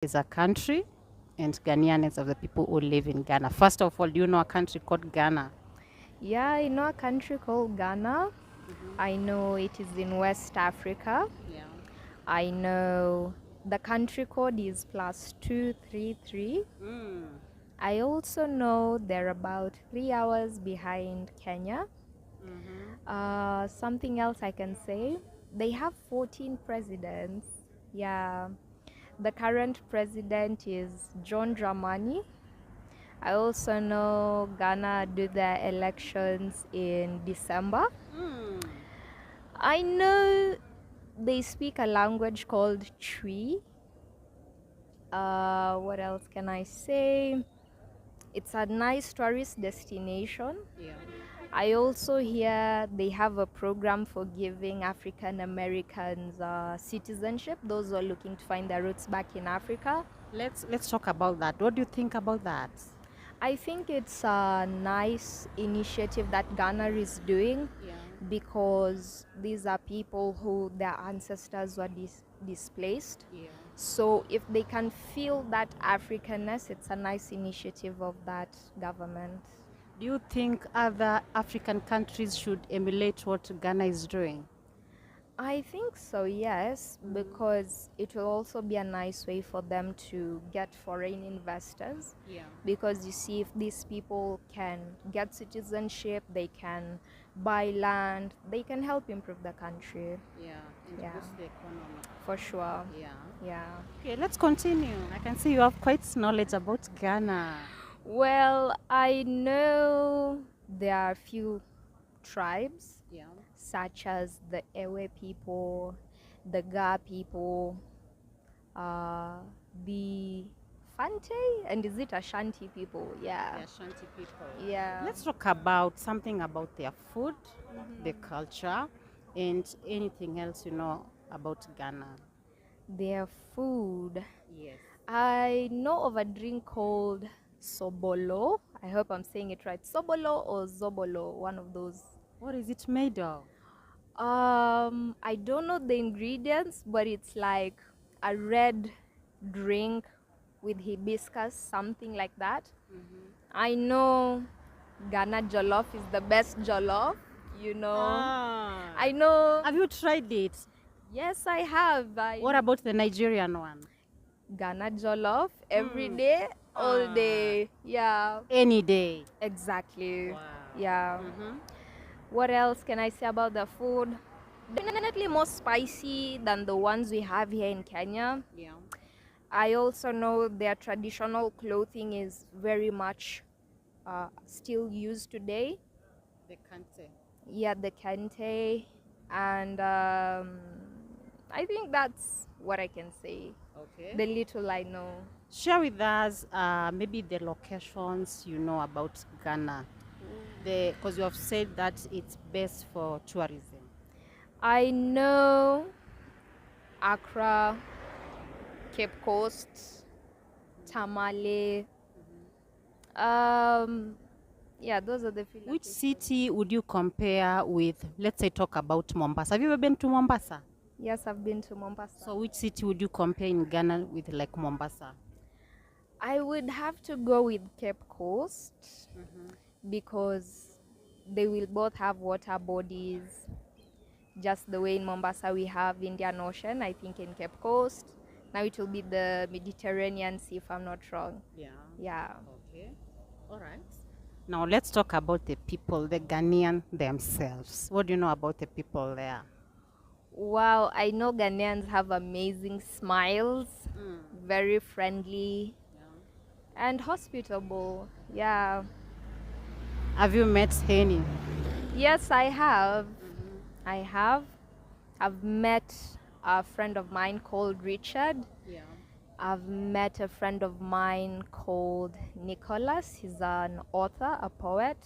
is a country and Ghanaian is of the people who live in Ghana. First of all, do you know a country called Ghana? Yeah, I know a country called Ghana. I know it is in West Africa. Yeah. I know the country code is +233. Mm. I also know they're about 3 hours behind Kenya. Mm-hmm. Something else I can say, they have 14 presidents. Yeah, the current president is John Dramani. I also know Ghana do their elections in December. Mm. I know they speak a language called Twi. What else can I say? It's a nice tourist destination. Yeah. I also hear they have a program for giving African Americans citizenship, those who are looking to find their roots back in Africa. Let's talk about that. What do you think about that? I think it's a nice initiative that Ghana is doing Yeah. because these are people who their ancestors were displaced. Yeah. So if they can feel that Africanness, it's a nice initiative of that government. Do you think other African countries should emulate what Ghana is doing? I think so, yes, because it will also be a nice way for them to get foreign investors. Yeah. Because you see, if these people can get citizenship, they can buy land, they can help improve the country. Yeah. And Yeah, boost the economy. for sure. Yeah. Yeah. Okay, let's continue. I can see you have quite knowledge about Ghana. Well, I know there are a few tribes, Yeah. such as the Ewe people, the Ga people, uh, the Fante, and is it Ashanti people? Yeah. The Ashanti people. Yeah. Let's talk about something about their food, the culture, and anything else you know about Ghana. Their food. Yes. I know of a drink called Sobolo. I hope I'm saying it right. Sobolo or Zobolo, one of those. What is it made of? I don't know the ingredients, but it's like a red drink with hibiscus, something like that. I know Ghana jollof is the best jollof, you know. Ah. I know. Have you tried it? Yes, I have. What about the Nigerian one? Ghana jollof every day, all Ah. day. Yeah, Any day. exactly. Wow. Yeah. Mm-hmm. What else can I say about the food? Definitely more spicy than the ones we have here in Kenya. Yeah. I also know their traditional clothing is very much still used today. The Kante. Yeah, the kente, and I think that's what I can say. Okay. The little I know. Share with us maybe the locations you know about Ghana. Because you have said that it's best for tourism. I know Accra, Cape Coast, Tamale. Um, yeah, those are the few Which locations. city would you compare with, let's say, talk about Mombasa? Have you ever been to Mombasa? Yes, I've been to Mombasa. So which city would you compare in Ghana with like Mombasa? I would have to go with Cape Coast because they will both have water bodies, just the way in Mombasa we have Indian Ocean. I think in Cape Coast now it will be the Mediterranean Sea, if I'm not wrong. Yeah. Yeah. Okay. All right. Now let's talk about the people, the Ghanaian themselves. What do you know about the people there? Wow, I know Ghanaians have amazing smiles, very friendly and hospitable. Yeah. Have you met Henny? Yes, I have. I have. I've met a friend of mine called Richard. Yeah. I've met a friend of mine called Nicholas. He's an author, a poet.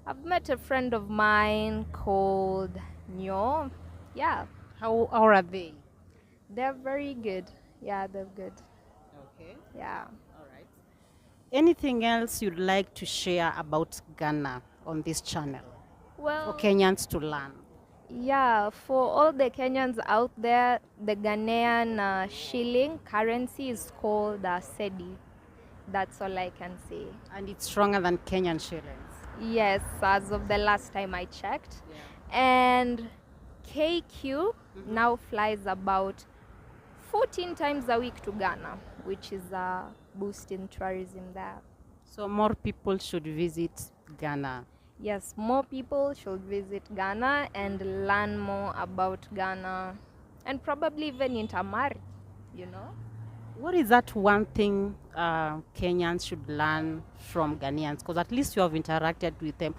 I've met a friend of mine called Nyo. Yeah, How are they? they're very good. Yeah, they're good. Okay. Yeah. All right. Anything else you'd like to share about Ghana on this channel for Well, Kenyans to learn? Yeah, for all the Kenyans out there, the Ghanaian shilling currency is called Cedi. That's all I can say. And it's stronger than Kenyan shillings. Yes, as of the last time I checked. Yeah. And KQ now flies about 14 times a week to Ghana, which is a boost in tourism there. So more people should visit Ghana. Yes, more people should visit Ghana and learn more about Ghana and probably even intermarry, you know? What is that one thing Kenyans should learn from Ghanaians? Because at least you have interacted with them.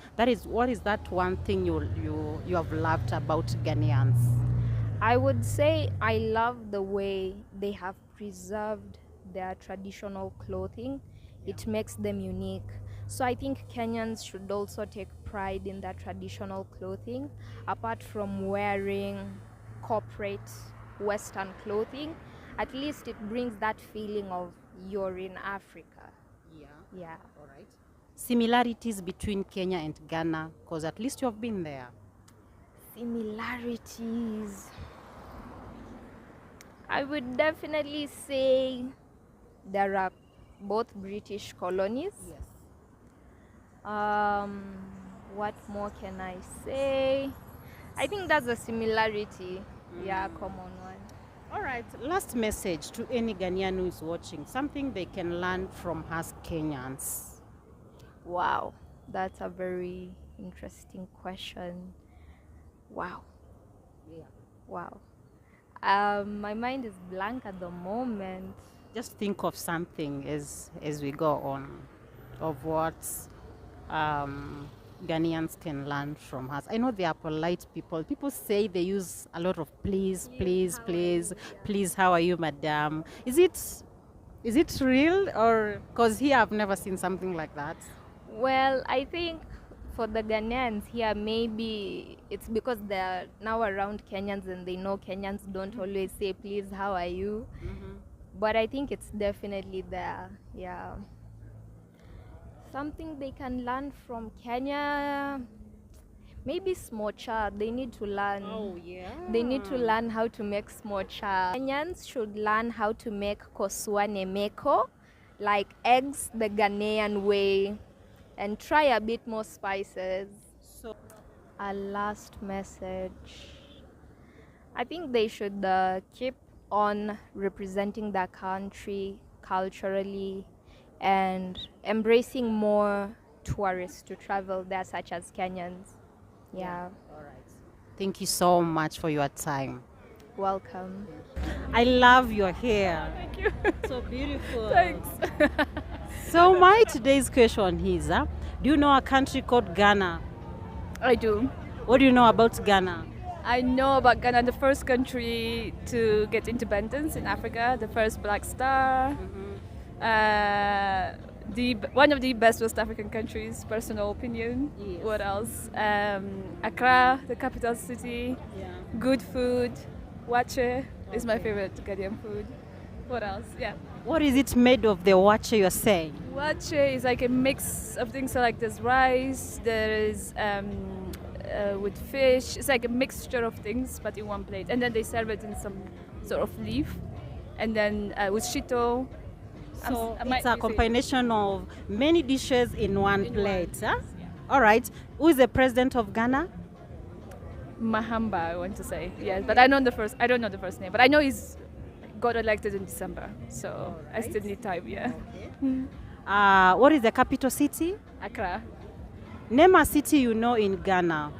What is that one thing you have loved about Ghanaians? I would say I love the way they have preserved their traditional clothing. It makes them unique. So I think Kenyans should also take pride in their traditional clothing, apart from wearing corporate Western clothing. At least it brings that feeling of you're in Africa. Yeah. Yeah. All right. Similarities between Kenya and Ghana, because at least you have been there. Similarities. I would definitely say there are both British colonies. Yes. What more can I say? I think that's a similarity. Yeah, common one. All right. Last message to any Ghanaian who is watching. Something they can learn from us Kenyans. Wow, that's a very interesting question. Wow. Yeah. Wow. My mind is blank at the moment. Just think of something as we go on, of what Ghanaians can learn from us. I know they are polite people. People say they use a lot of please, please, please, please. How are you, madam? Is it real, or because here I've never seen something like that? Well, I think for the Ghanaians here, maybe it's because they're now around Kenyans and they know Kenyans don't always say, please, how are you? But I think it's definitely there, yeah. Something they can learn from Kenya, maybe smocha. They need to learn. Oh, yeah. They need to learn how to make smocha. Kenyans should learn how to make koswane meko, like eggs the Ghanaian way, and try a bit more spices. So, A last message. I think they should keep on representing their country culturally and embracing more tourists to travel there, such as Kenyans. Yeah. all right. Thank you so much for your time. Welcome. I love your hair. Thank you. So beautiful. Thanks. So my today's question is, do you know a country called Ghana? I do. What do you know about Ghana? I know about Ghana, the first country to get independence in Africa, the first black star, one of the best West African countries, personal opinion. Yes. What else? Accra, the capital city, good food. Wache is my favorite Ghanaian food. What else? Yeah. What is it made of, the wache you're saying? Wache is like a mix of things. So like there's rice, there is with fish. It's like a mixture of things, but in one plate. And then they serve it in some sort of leaf, and then with shito. So I might it's a be saying- combination of many dishes in one In plate. one, Huh? yeah. All right. Who is the president of Ghana? Mahamba, I want to say. Yes, but I don't know the first name, but I know he's got elected in December, so I still need time. Yeah. What is the capital city? Accra. Name a city you know in Ghana.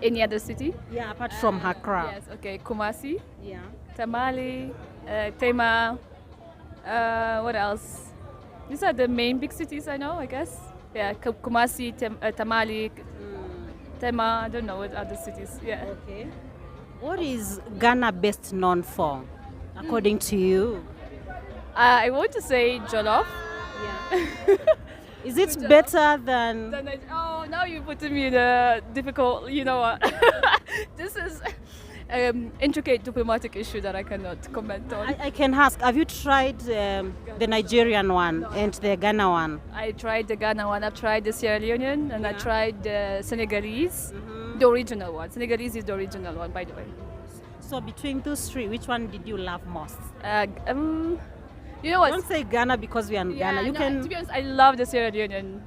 Any other city? Yeah, apart from Accra. Yes. Okay. Kumasi, Yeah. Tamale, Tema. What else? These are the main big cities I know, I guess. Yeah. Kumasi, Tamale, Tema. I don't know what other cities. Yeah. Okay. What is Ghana best known for, according to you? I want to say jollof. Yeah. Is it better than? Oh, now you put me in a difficult, you know what? This is intricate diplomatic issue that I cannot comment on. I can ask. Have you tried the Nigerian one and the Ghana one? I tried the Ghana one, I tried the Sierra Leonean, and I tried the Senegalese. The original one. Senegalese is the original one, by the way. So between those three, which one did you love most? You know what? Don't say Ghana because we are in Ghana. You no, can. To be honest, I love the Sierra Leonean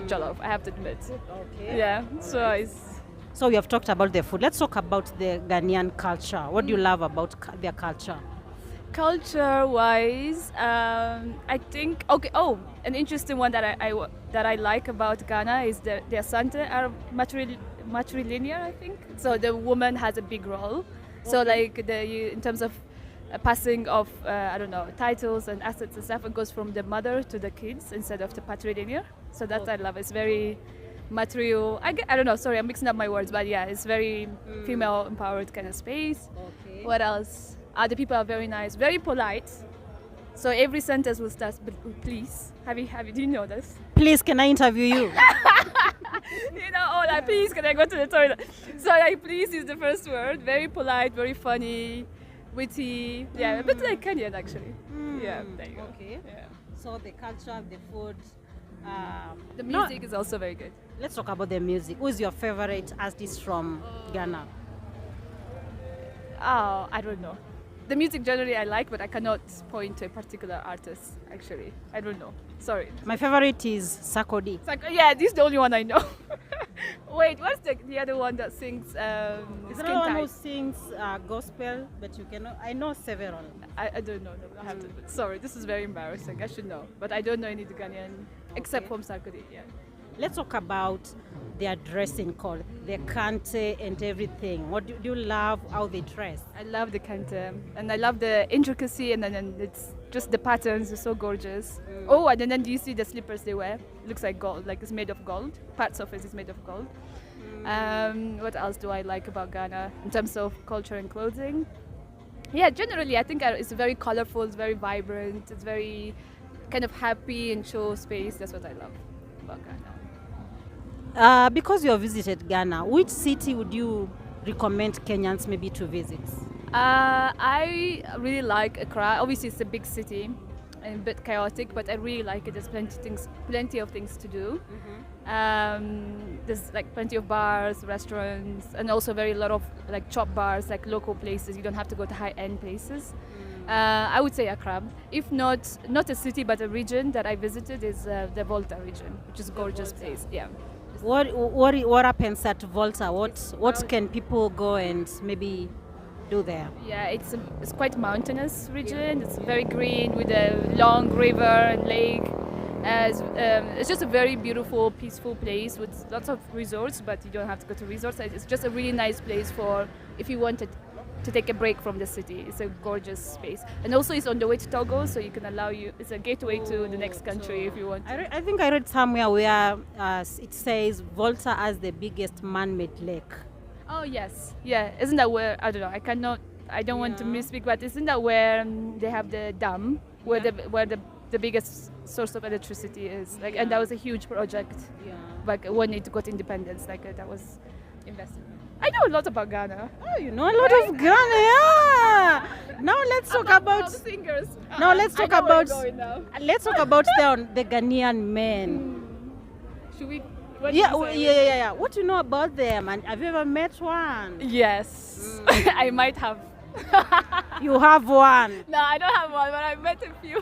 jollof. I have to admit. Okay. Yeah. So it's. So we have talked about the food. Let's talk about the Ghanaian culture. What do you love about their culture? Culture-wise, I think an interesting one that I like about Ghana is the Asante are matrilinear, I think. So the woman has a big role. So like in terms of passing of titles and assets and stuff, it goes from the mother to the kids instead of the patrilinear. So that I love. It's very material. I don't know. Sorry, I'm mixing up my words, but yeah, it's very female empowered kind of space. Okay. What else? The people are very nice, very polite. So every sentence will start with please. Do you know this? Please, can I interview you? Please, can I go to the toilet? So like please is the first word. Very polite, very funny, witty. Yeah, a bit like Kenyan actually. Yeah, there you go. Okay. Yeah. So the culture, the food. The music is also very good. Let's talk about the music. Who is your favorite artist from Ghana? Oh, I don't know. The music generally I like, but I cannot point to a particular artist, actually. I don't know. Sorry. My favorite is Sarkodie. It's like, yeah, this is the only one I know. Wait, what's the other one that sings Is Skin there one who Tight? sings gospel? But you cannot. I know several. I don't know. No, I have to. Sorry, this is very embarrassing. I should know. But I don't know any Ghanaian except from Sarkodie, yeah. Let's talk about their dressing code, their kante and everything. What do you love how they dress? I love the kente and I love the intricacy and then it's just the patterns are so gorgeous. Oh, and then do you see the slippers they wear? It looks like gold, like it's made of gold. Parts of it is made of gold. What else do I like about Ghana in terms of culture and clothing? Yeah, generally I think it's very colorful, it's very vibrant, it's very kind of happy and show space. That's what I love about Ghana. Because you have visited Ghana, which city would you recommend Kenyans maybe to visit? I really like Accra. Obviously, it's a big city and a bit chaotic, but I really like it. There's plenty of things to do. There's like plenty of bars, restaurants, and also a lot of like chop bars, like local places. You don't have to go to high-end places. I would say Accra. If not a city, but a region that I visited is the Volta region, which is a gorgeous place. Yeah. What happens at Volta? What can people go and maybe do there? Yeah, it's quite mountainous region. It's very green with a long river and lake. It's just a very beautiful, peaceful place with lots of resorts, but you don't have to go to resorts. It's just a really nice place for if you wanted to take a break from the city. It's a gorgeous space. And also it's on the way to Togo, so you can it's a gateway to the next country if you want to. I think I read somewhere where it says Volta has the biggest man-made lake. Oh yes, yeah. Isn't that where, I don't know, I don't want to misspeak, but isn't that where they have the dam, where the biggest source of electricity is? Like, and that was a huge project. Yeah. Like when it got independence, that was invested. I know a lot about Ghana. Oh, you know a lot of Ghana. Yeah. Now let's talk about singers. Now let's talk about now. the Ghanaian men. Should we? Yeah. What do you know about them? And have you ever met one? Yes, I might have. You have one. No, I don't have one, but I met a few.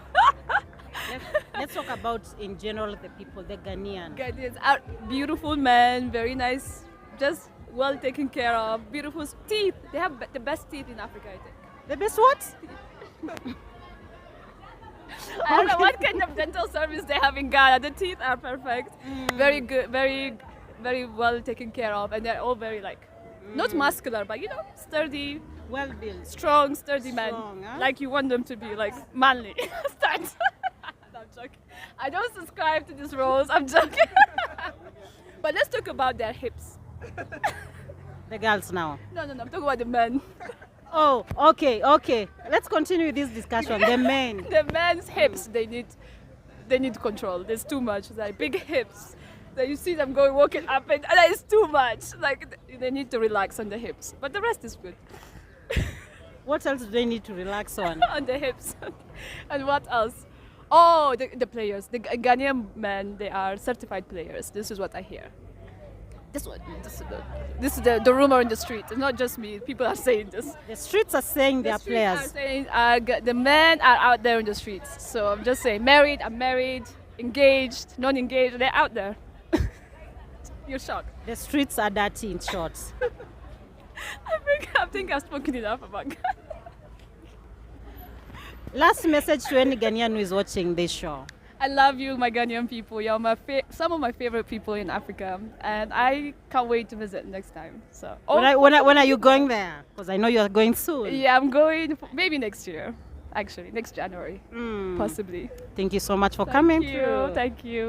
Let's talk about in general the people, the Ghanaian. Ghanaians are beautiful men, very nice, just well taken care of, beautiful teeth. They have the best teeth in Africa, I think. The best what? I don't know what kind of dental service they have in Ghana. The teeth are perfect, very good, very, very well taken care of, and they're all very not muscular, but sturdy, Well built. strong, sturdy men. Huh? Like you want them to be manly. Start. No, I'm joking. I don't subscribe to these roles. I'm joking. But let's talk about their hips. The girls now. No, I'm talking about the men. Oh, okay. Let's continue this discussion. The men. The men's hips, they need control. There's too much. Like big hips. That you see them walking up and that is too much. Like they need to relax on the hips. But the rest is good. What else do they need to relax on? On the hips. And what else? Oh, the players. The Ghanaian men, they are certified players. This is what I hear. This is the rumor in the street. It's not just me. People are saying this. The streets are saying they are Streets are players. saying, the men are out there in the streets. So I'm just saying, married, unmarried, engaged, non-engaged, they're out there. You're shocked. The streets are dirty, in short. I think I've spoken enough about Ghana. Last message to any Ghanaian who is watching this show. I love you, my Ghanaian people. You're some of my favorite people in Africa, and I can't wait to visit next time. So, When are you going there? Because I know you are going soon. yeah, I'm going maybe next year. Actually, next January, possibly. Thank you so much for coming. Thank you. Thank you.